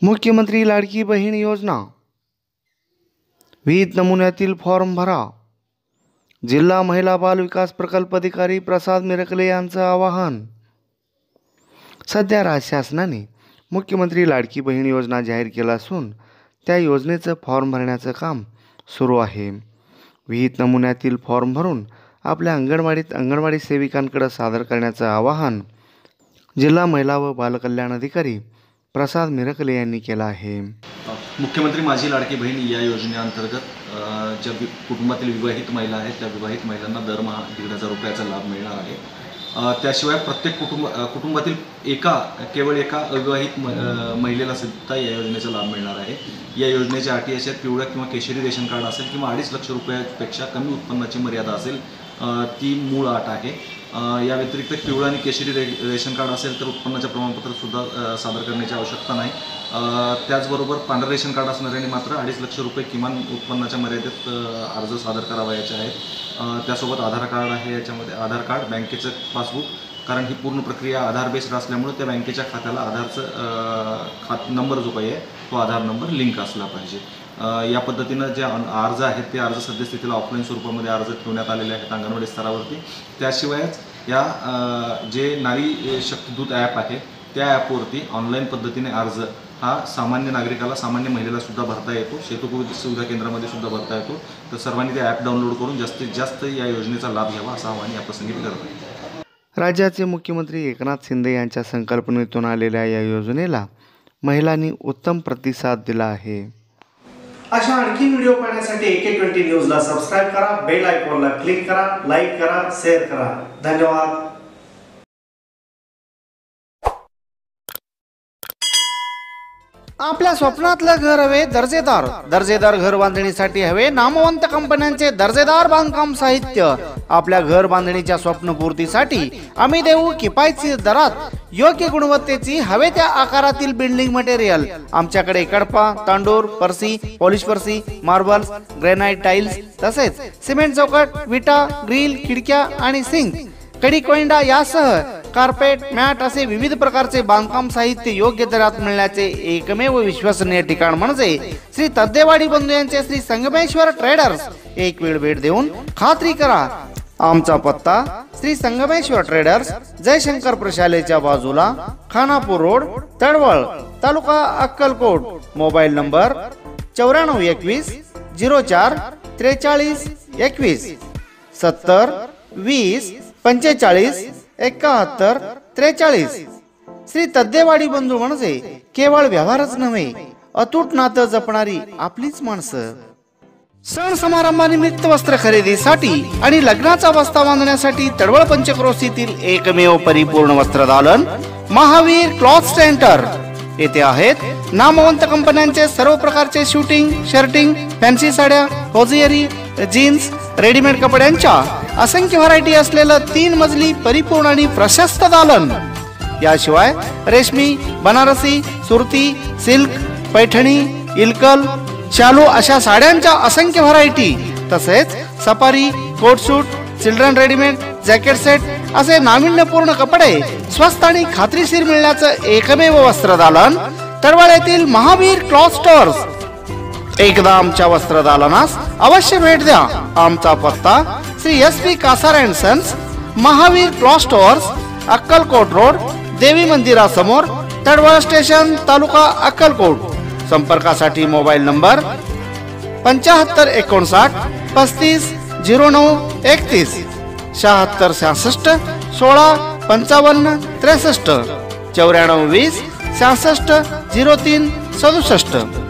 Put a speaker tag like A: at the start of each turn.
A: मुख्यमंत्री लाडकी बहीण योजना, विहित नमुन्यातील फॉर्म भरा. जिल्हा महिला बाल विकास प्रकल्प अधिकारी प्रसाद मिरकले यांचं आवाहन. सध्या राज्य शासनाने मुख्यमंत्री लाडकी बहीण योजना जाहीर केला असून त्या योजनेचं फॉर्म भरण्याचं काम सुरू आहे. विहित नमुन्यातील फॉर्म भरून आपल्या अंगणवाडी सेविकांकडे सादर करण्याचं आवाहन जिल्हा महिला व बालकल्याण अधिकारी प्रसाद मिरकले यांनी केलं आहे.
B: मुख्यमंत्री माझी लाडकी बहीण या योजनेअंतर्गत ज्या कुटुंबातील विवाहित महिला आहेत त्या विवाहित महिलांना दरमहा 1,500 रुपयाचा लाभ मिळणार आहे. त्याशिवाय प्रत्येक कुटुंबातील केवळ एका अविवाहित महिलेला सुद्धा या योजनेचा लाभ मिळणार आहे. या योजनेच्या अटी अशा पिवळ्या किंवा केशरी रेशन कार्ड असेल किंवा 2.5 लाख रुपयापेक्षा कमी उत्पन्नाची मर्यादा असेल ती मूळ अट आहे. या व्यतिरिक्त पिवळं आणि केशरी रेशन कार्ड असेल तर उत्पन्नाचं प्रमाणपत्रसुद्धा सादर करण्याची आवश्यकता नाही. त्याचबरोबर पांढरं रेशन कार्ड असणाऱ्यांनी मात्र 2.5 लाख रुपये किमान उत्पन्नाच्या मर्यादेत अर्ज सादर करावयाचे आहेत. त्यासोबत आधार कार्ड आहे. याच्यामध्ये आधार कार्ड, बँकेचं पासबुक, कारण ही पूर्ण प्रक्रिया आधार बेस्ड असल्यामुळे त्या बँकेच्या खात्याला आधारचं नंबर जो काही आहे तो आधार नंबर लिंक असला पाहिजे. या पद्धतीनं जे अर्ज आहेत ते अर्ज सद्यस्थितीला ऑफलाईन स्वरूपामध्ये अर्ज ठेवण्यात आलेले आहेत अंगणवाडी स्तरावरती. त्याशिवायच या जे नारी शक्तिदूत ॲप आहे त्या ॲपवरती ऑनलाईन पद्धतीने अर्ज हा सामान्य नागरिकाला, सामान्य महिलेला सुद्धा भरता येतो. सेतू सुविधा केंद्रामध्ये सुद्धा भरता येतो. तर सर्वांनी ते ॲप डाउनलोड करून जास्तीत जास्त या योजनेचा लाभ घ्यावा असं आवाहन या प्रसंगी करत आहे.
A: राज्याचे मुख्यमंत्री एकनाथ शिंदे यांच्या संकल्पनेतून आलेल्या या योजनेला महिलांनी उत्तम प्रतिसाद दिला आहे.
C: अशा आणखी व्हिडिओ पाहण्यासाठी AK20 न्यूजला सबस्क्राइब करा, बेल आयकॉनला क्लिक करा, लाईक करा, शेअर करा. धन्यवाद.
A: आपल्या स्वप्नातलं घर हवे दर्जेदार घर बांधणीसाठी हवे नामवंत कंपन्यांचे दर्जेदार बांधकाम साहित्य. आपल्या घर बांधणीच्या स्वप्नपूर्तीसाठी आम्ही देऊ किफायतशीर दरात योग्य गुणवत्तेची हवे त्या आकारातील बिल्डिंग मटेरियल. आमच्याकडे कडपा, तांडूर, परसी, पॉलिश परसी, मार्बल्स, ग्रेनाइट टाइल्स तसेच सिमेंट चौकट, विटा, ग्रिल, खिडक्या आणि सिंक, कडी कोइंडा यासह कार्पेट, मॅट असे विविध प्रकारचे बांधकाम साहित्य योग्य दरात मिळण्याचे एकमेव विश्वसनीय ठिकाण म्हणजे श्री तद्देवाडी बंधू यांचे श्री संगमेश्वर ट्रेडर्स. एक वेळ भेट देऊन खात्री करा. आमचा पत्ता श्री संगमेश्वर ट्रेडर्स, जयशंकर प्रशालेच्या बाजूला, Khanapur road, Talwal, taluka Akkalkot. Mobile number 9421 04 43 21 70 20 45 71 43. Shri Taddewadi बंधू म्हणजे केवळ व्यवहारच नव्हे, अतूट नातं जपणारी आपलीच माणसं. सण समारंभानिमित्त वस्त्र खरेदीसाठी आणि लग्नाचा बस्ता बांधण्यासाठी तडवळ पंचक्रोशीतील एकमेव परिपूर्ण वस्त्रदालन महावीर क्लॉथ सेंटर. येथे आहेत नामवंत कंपन्यांचे सर्व प्रकारचे शूटिंग, शर्टिंग, फॅन्सी साड्या, होजियरी, जीन्स, रेडीमेड कपड्यांच्या असंख्य व्हरायटी असलेलं 3 मजली परिपूर्ण आणि प्रशस्त दालन. याशिवाय रेशमी, बनारसी, सुरती, सिल्क, पैठणी, इल्कल, शालू अशा साड्यांच्या असंख्य व्हरायटी, तसेच सफारी, कोट सूट, चिल्ड्रन रेडीमेड, जॅकेट सेट असे नाविन्यपूर्ण कपडे स्वस्त आणि खात्रीशीर मिळण्याचं एकमेव वस्त्रदालन तळवळ येथील महावीर क्लॉथ स्टोअर्स. एकदा आमच्या वस्त्रदालनास अवश्य भेट द्या. आमचा पत्ता Shri SP Kasar and sons, Mahavir cloth stores, Akkalkot road, देवी मंदिरासमोर, तळवळ स्टेशन, तालुका अक्कलकोट. संपर्कासाठी मोबाईल नंबर 75 59 35 09 31 76 66 16 55 63 94 20 66 03 67.